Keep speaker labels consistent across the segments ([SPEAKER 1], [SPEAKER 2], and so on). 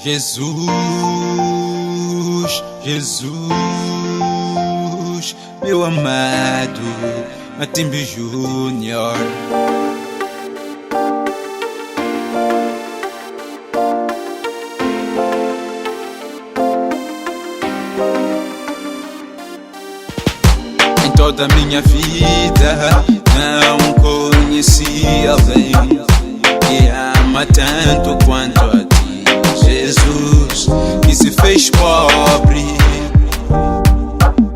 [SPEAKER 1] Jesus, Jesus, meu amado Matimbe Júnior. Em toda a minha vida não conheci alguém que ama tanto quanto a ti, Jesus, que se fez pobre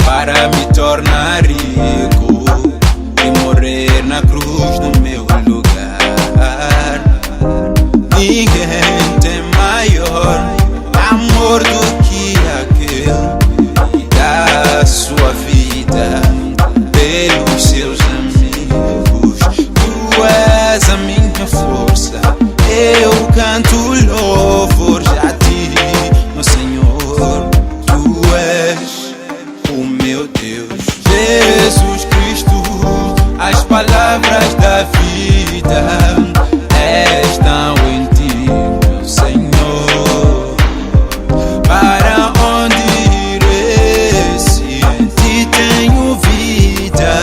[SPEAKER 1] para me tornar rico e morrer na cruz no meu lugar. Ninguém tem maior amor do que aquele que dá a sua vida pelos seus amigos. Tu és a minha força, eu canto louvores a ti, meu Senhor. Tu és o meu Deus, Jesus Cristo. As palavras da vida estão em ti, meu Senhor. Para onde irei se em ti tenho vida?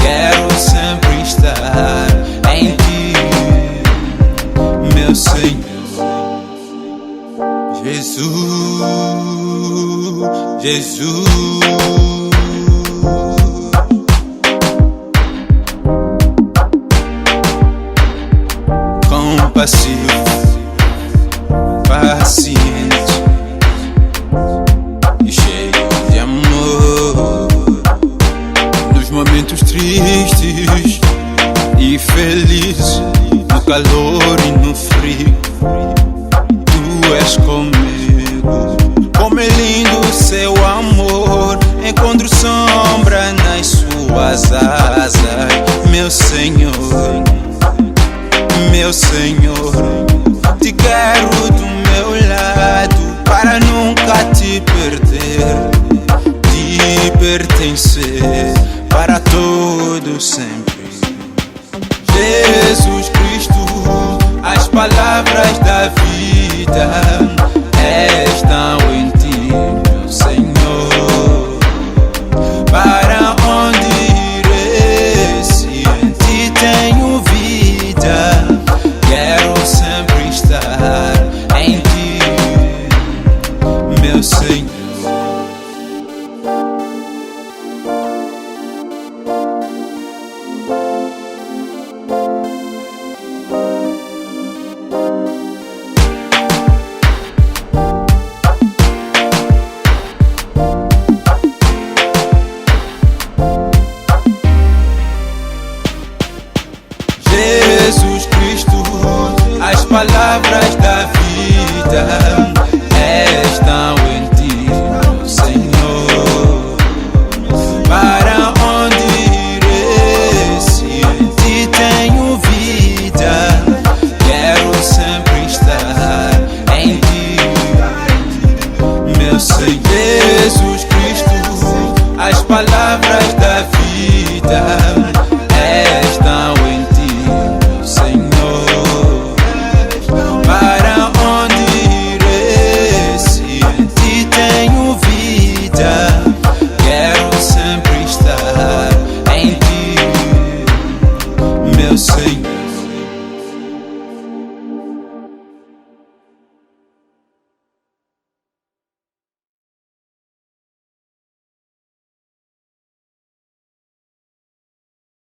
[SPEAKER 1] Quero sempre estar em ti, meu Senhor. Jesus, Jesus, compassivo, paciente e cheio de amor. Nos momentos tristes e felizes, no calor e no frio, tu és comigo. Como é lindo seu amor, encontro sombra nas suas asas, meu Senhor. Meu Senhor, te quero do meu lado para nunca te perder, te pertencer para todo sempre. Jesus Cristo, as palavras da vida estão em ti, meu Senhor. Para onde irei se em ti tenho vida? Quero sempre estar em ti, meu Senhor. Jesus Cristo, as palavras